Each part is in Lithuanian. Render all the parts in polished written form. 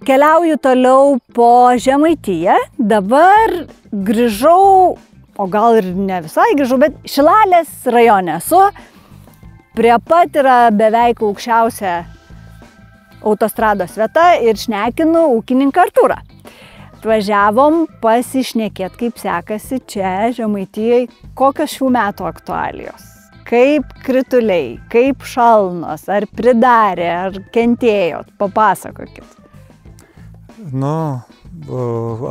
Keliauju toliau po Žemaitiją. Dabar grįžau, o gal ir ne visai grįžau, bet Šilalės rajone esu. Prie pat yra beveik aukščiausia autostrados vieta ir šnekinu ūkininką Artūrą. Atvažiavom pasišnekėti, kaip sekasi čia Žemaitijai, kokios šių metų aktualijos. Kaip krituliai, kaip šalnos, ar pridarė, ar kentėjot, papasakokit.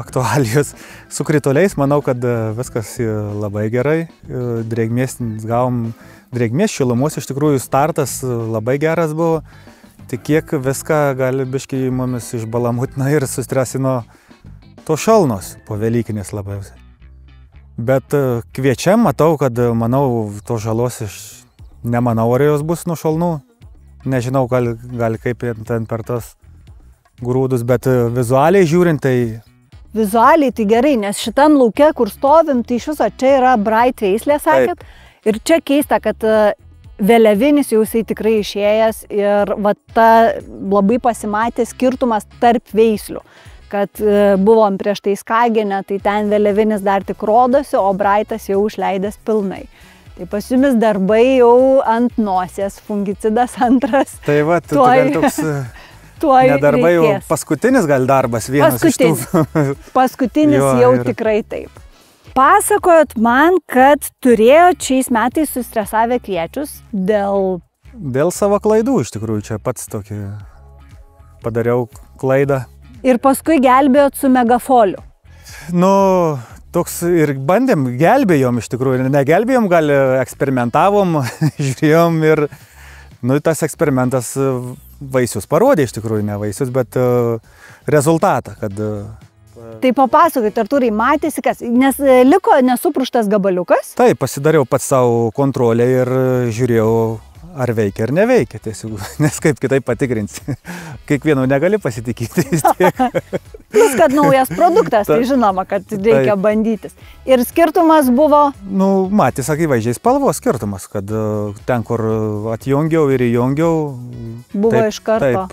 Aktualijos su krituliais, manau, kad viskas labai gerai. Drėgmės gavom, drėgmės šilumos, iš tikrųjų startas labai geras buvo. Tik kiek viską gali biškai mumis išbalamutina ir sustresino to šalnos po Velykinės labiausiai. Bet kviečiam, matau, kad, manau, to žalos nemanau, ar jos bus nuo šalnų. Nežinau, gal kaip ten per tos grūdus, bet vizualiai žiūrint, tai... Vizualiai tai gerai, nes šitam lauke, kur stovim, tai iš viso čia yra Bright veislė, sakėt. Ir čia keista, kad vėliavinis jau jisai tikrai išėjęs ir va ta labai pasimatė skirtumas tarp veislių. Kad buvom prieš tai Skagenė, tai ten vėliavinis dar tik rodosi, o Brightas jau išleidęs pilnai. Tai pas jumis darbai jau ant nosies, fungicidas antras. Tai va, toks nedarbai jau paskutinis gal darbas, vienas iš tų. Paskutinis jau tikrai taip. Pasakojot man, kad turėjot šiais metais sustresavę kviečius dėl... Dėl savo klaidų, iš tikrųjų, čia pats tokį padariau klaidą. Ir paskui gelbėjot su megafoliu. Toks ir bandėm, gelbėjom iš tikrųjų. Negelbėjom, gal eksperimentavom, žiūrėjom ir tas eksperimentas vaisius parodė iš tikrųjų, ne vaisius, bet rezultatą, kad... Tai papasakokit, Artūrai, matėsi kas, nes liko nesupruštas gabaliukas? Taip, pasidariau pats savo kontrolę ir žiūrėjau, ar veikia ar neveikia, tiesiog, nes kaip kitaip patikrinsi. Kiekvieno negali pasitikėti vis tiek. Plus, kad naujas produktas, tai žinoma, kad reikia bandytis. Ir skirtumas buvo? Matys akivaizdžiai spalvos skirtumas, kad ten, kur atjungiau ir įjungiau... Buvo iš karto. Taip,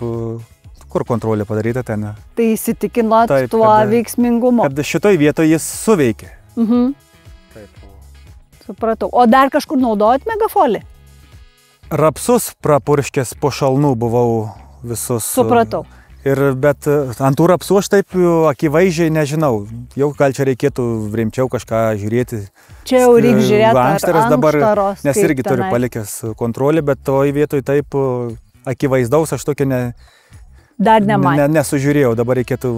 kur kontrolė padaryta ten. Tai įsitikinot tuo veiksmingumu. Kad šitoj vietoje jis suveikė. Taip. Supratau. O dar kažkur naudojot megafolį? Rapsus prapurškęs po šalnų buvau visus. Supratau. Bet ant tų rapsų aš taip akivaizdžiai nežinau. Jau gal čia reikėtų rimčiau kažką žiūrėti. Čia jau reikia žiūrėti ar dabar, nes irgi turiu palikęs kontrolį, bet toj vietoj taip akivaizdaus aš tokio dar nesužiūrėjau. Dabar reikėtų...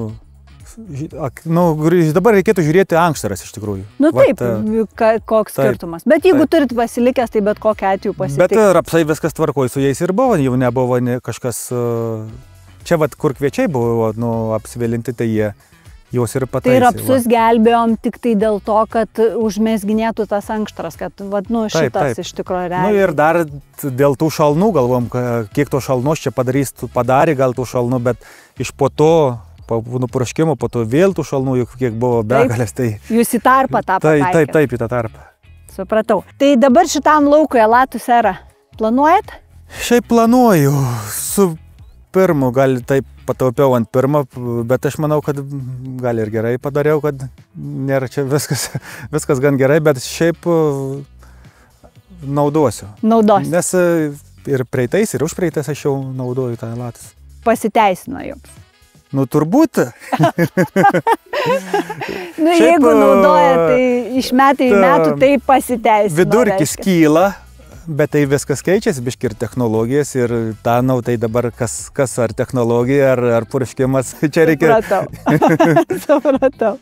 dabar reikėtų žiūrėti ankštaras iš tikrųjų. Taip, koks skirtumas. Bet jeigu turit pasilikęs, tai bet kokiu atveju pasitikti. Bet rapsai viskas tvarkoj su jais ir buvo, jau nebuvo kažkas... Čia kur kviečiai buvo apsivelinti, tai juos ir pataisė. Tai rapsus gelbėjom tik tai dėl to, kad užmesginėtų tas ankštaras, kad šitas iš tikrųjų realiai. Ir dar dėl tų šalnų galvom, kiek to šalnos čia padarė gal tų šalnų, bet iš po to po nupurškimo, po to vėl tų šalnų, juk kiek buvo begalės. Jūs į tarpą tą pataikėt. Taip, į tą tarpą. Supratau. Tai dabar šitam laukui Elatus Era planuojat? Šiaip planuoju. Su pirmu gal taip pataupiau ant pirmo, bet aš manau, kad gal ir gerai padariau, kad nėra čia viskas gan gerai, bet šiaip naudosiu. Nes ir praeitais, ir užpraeitais aš jau naudoju tą Elatus. Pasiteisino jums. Turbūt. Jeigu naudoja, tai iš metai į metų tai pasiteisino. Vidurkis kyla, bet tai viskas keičiasi, biški ir technologijas, ir tai dabar kas ar technologija, ar purškimas, čia reikia... Supratau.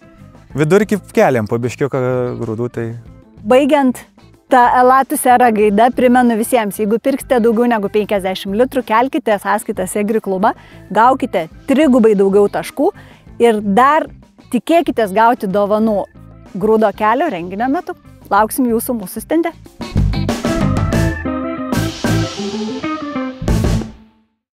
Vidurkį keliam po biškiuką grūdų, tai... Baigiant tą Elatus Era gaida, primenu visiems, jeigu pirksite daugiau negu 50 litrų, kelkite sąskaitą Segri klubą, gaukite 3x daugiau taškų ir dar tikėkitės gauti dovanų Grūdo kelio renginio metu. Lauksim jūsų mūsų stende.